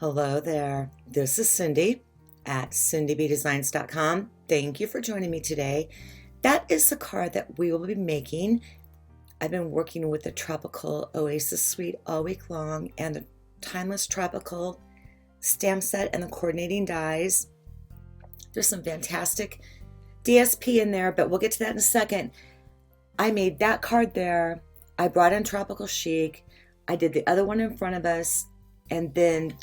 Hello there. This is Cindy at cindybdesigns.com. Thank you for joining me today. That is the card that we will be making. I've been working with the Tropical Oasis Suite all week long and the Timeless Tropical stamp set and the coordinating dies. There's some fantastic DSP in there, but we'll get to that in a second. I made that card there. I brought in Tropical Chic. I did the other one in front of us, and then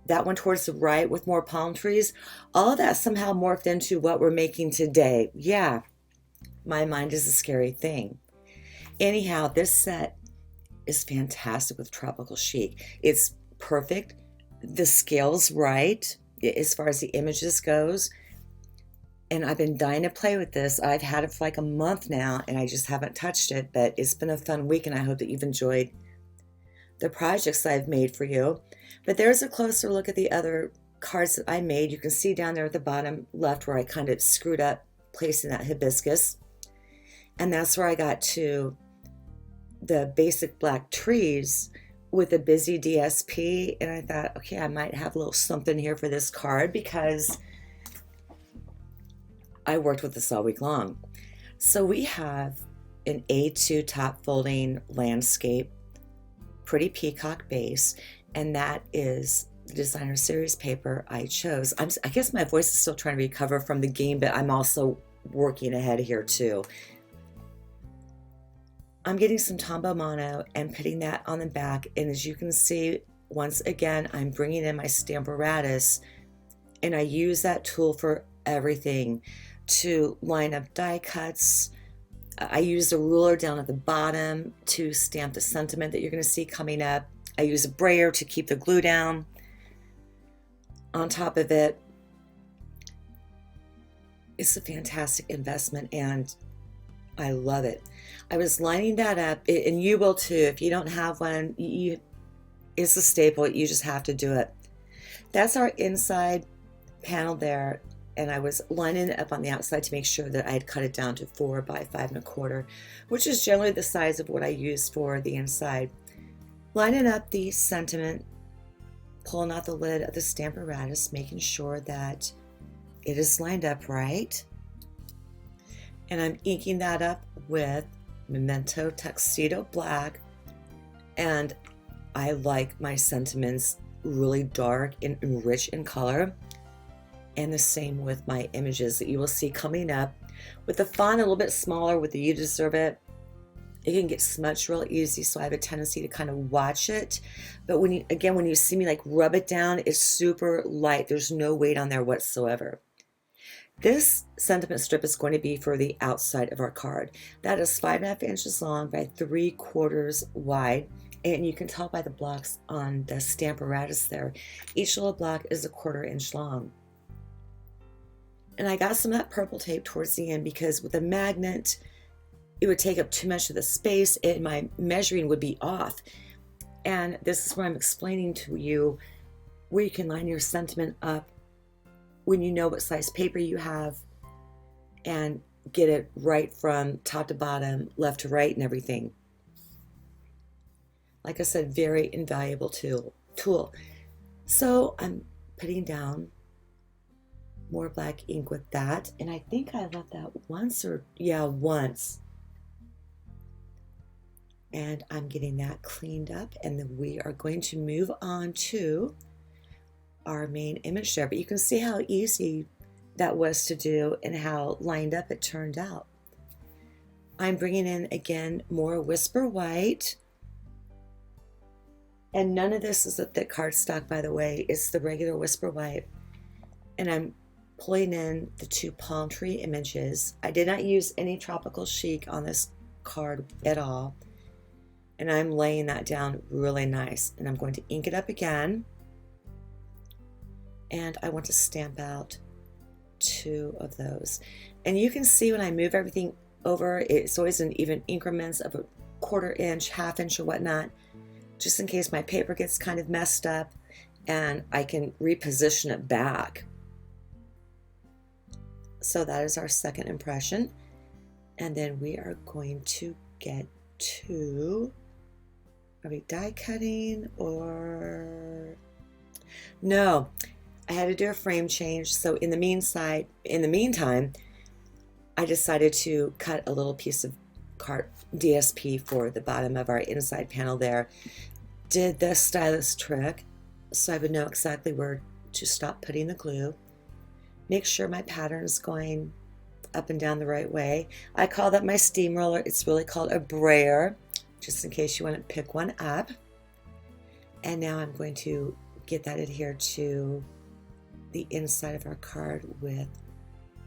that one towards the right with more palm trees. All of that somehow morphed into what we're making today. Yeah, my mind is a scary thing. Anyhow, this set is fantastic with Tropical Chic. It's perfect. The scale's right as far as the images goes. And I've been dying to play with this. I've had it for like a month now and I just haven't touched it, but it's been a fun week and I hope that you've enjoyed the projects I've made for you. But there's a closer look at the other cards that I made. You can see down there at the bottom left where I kind of screwed up placing that hibiscus. And that's where I got to the basic black trees with a busy DSP. And I thought, okay, I might have a little something here for this card because I worked with this all week long. So we have an A2 top folding landscape, pretty peacock base, and that is the designer series paper I chose. I guess my voice is still trying to recover from the game, but I'm also working ahead here too. I'm getting some Tombow Mono and putting that on the back, and as you can see, once again, I'm bringing in my Stamparatus, and I use that tool for everything to line up die cuts. I use a ruler down at the bottom to stamp the sentiment that you're going to see coming up. I use a brayer to keep the glue down on top of it. It's a fantastic investment and I love it. I was lining that up, and you will too. If you don't have one, it's a staple. You just have to do it. That's our inside panel there. And I was lining it up on the outside to make sure that I had cut it down to 4 by 5.25, which is generally the size of what I use for the inside. Lining up the sentiment, pulling out the lid of the Stamparatus, making sure that it is lined up right. And I'm inking that up with Memento Tuxedo Black. And I like my sentiments really dark and rich in color. And the same with my images that you will see coming up. With the font a little bit smaller with the You Deserve It, it can get smudged real easy, so I have a tendency to kind of watch it. But when you see me like rub it down, it's super light. There's no weight on there whatsoever. This sentiment strip is going to be for the outside of our card. That is 5.5 inches long by 3/4 wide. And you can tell by the blocks on the Stamparatus there. Each little block is 1/4 inch long. And I got some of that purple tape towards the end because with a magnet, it would take up too much of the space and my measuring would be off. And this is where I'm explaining to you where you can line your sentiment up when you know what size paper you have and get it right from top to bottom, left to right and everything. Like I said, very invaluable tool. So I'm putting down more black ink with that, and I think I left that once. And I'm getting that cleaned up, and then we are going to move on to our main image there. But you can see how easy that was to do and how lined up it turned out. I'm bringing in again more Whisper White, and none of this is a thick cardstock, by the way. It's the regular Whisper White, and I'm pulling in the 2 palm tree images. I did not use any Tropical Chic on this card at all. And I'm laying that down really nice. And I'm going to ink it up again. And I want to stamp out 2 of those. And you can see when I move everything over, it's always in even increments of 1/4 inch, 1/2 inch or whatnot, just in case my paper gets kind of messed up and I can reposition it back. So that is our second impression. And then we are going to get to, are we die cutting or No, I had to do a frame change. So in the meantime, I decided to cut a little piece of DSP for the bottom of our inside panel there. Did the stylus trick so I would know exactly where to stop putting the glue. Make sure my pattern is going up and down the right way. I call that my steamroller. It's really called a brayer, just in case you want to pick one up. And now I'm going to get that adhered to the inside of our card with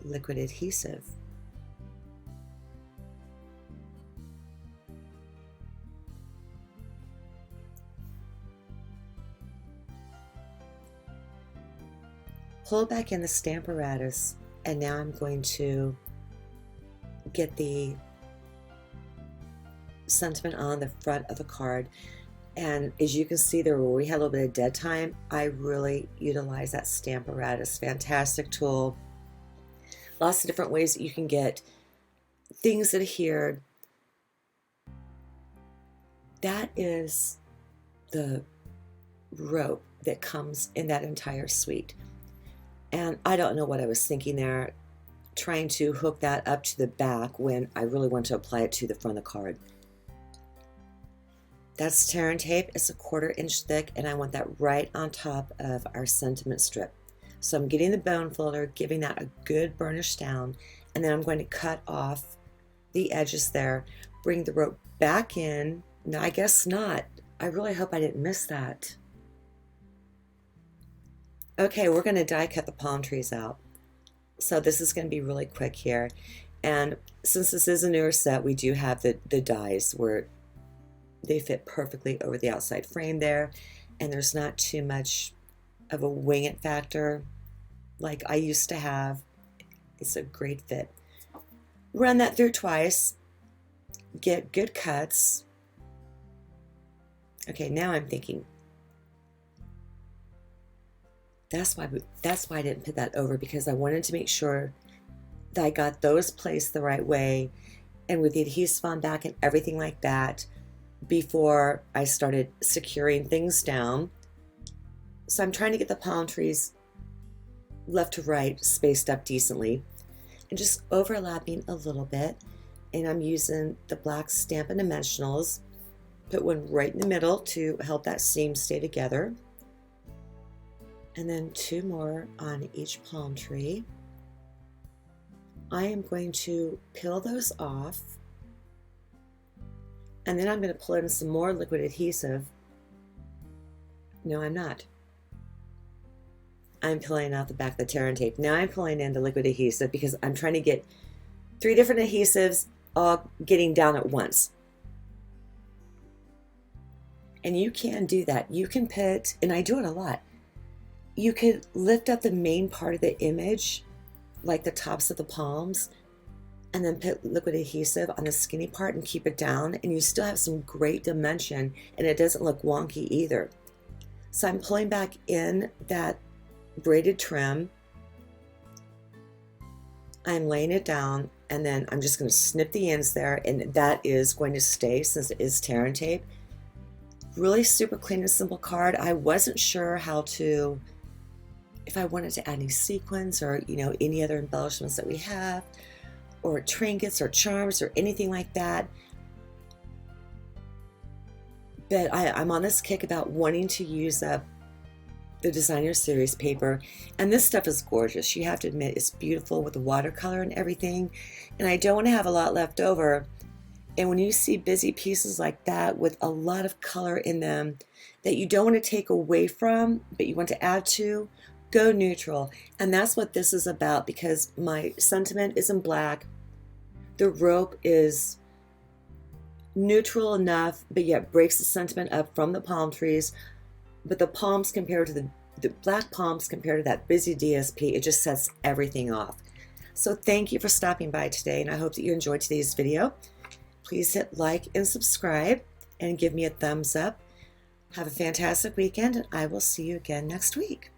liquid adhesive. Pull back in the stamp apparatus, and now I'm going to get the sentiment on the front of the card. And as you can see there, where we had a little bit of dead time, I really utilize that stamp apparatus. Fantastic tool. Lots of different ways that you can get things adhered. That is the rope that comes in that entire suite. And I don't know what I was thinking there, trying to hook that up to the back when I really want to apply it to the front of the card. That's tear and tape. It's a 1/4 inch thick, and I want that right on top of our sentiment strip. So I'm getting the bone folder, giving that a good burnish down, and then I'm going to cut off the edges there, bring the rope back in. No, I guess not. I really hope I didn't miss that. Okay, we're going to die cut the palm trees out. So this is going to be really quick here. And since this is a newer set, we do have the dies where they fit perfectly over the outside frame there. And there's not too much of a wing it factor like I used to have. It's a great fit. Run that through twice. Get good cuts. Okay, now I'm thinking, that's why I didn't put that over, because I wanted to make sure that I got those placed the right way and with the adhesive on back and everything like that before I started securing things down. So I'm trying to get the palm trees left to right spaced up decently and just overlapping a little bit. And I'm using the black Stampin' Dimensionals. Put one right in the middle to help that seam stay together. And then 2 more on each palm tree. I am going to peel those off, and then I'm going to pull in some more liquid adhesive. No, I'm not. I'm pulling out the back of the tear and tape. Now I'm pulling in the liquid adhesive because I'm trying to get 3 different adhesives all getting down at once. And you can do that. You can put, and I do it a lot, you could lift up the main part of the image, like the tops of the palms, and then put liquid adhesive on the skinny part and keep it down, and you still have some great dimension, and it doesn't look wonky either. So I'm pulling back in that braided trim. I'm laying it down, and then I'm just going to snip the ends there, and that is going to stay since it is tear and tape. Really super clean and simple card. I wasn't sure how to, if I wanted to add any sequins or, you know, any other embellishments that we have, or trinkets or charms or anything like that. But I'm on this kick about wanting to use up the designer series paper, and this stuff is gorgeous. You have to admit, it's beautiful with the watercolor and everything, and I don't want to have a lot left over. And when you see busy pieces like that with a lot of color in them that you don't want to take away from but you want to add to, go neutral. And that's what this is about, because my sentiment is in black. The rope is neutral enough but yet breaks the sentiment up from the palm trees. But the palms compared to the black palms compared to that busy DSP, it just sets everything off. So thank you for stopping by today, and I hope that you enjoyed today's video. Please hit like and subscribe and give me a thumbs up. Have a fantastic weekend, and I will see you again next week.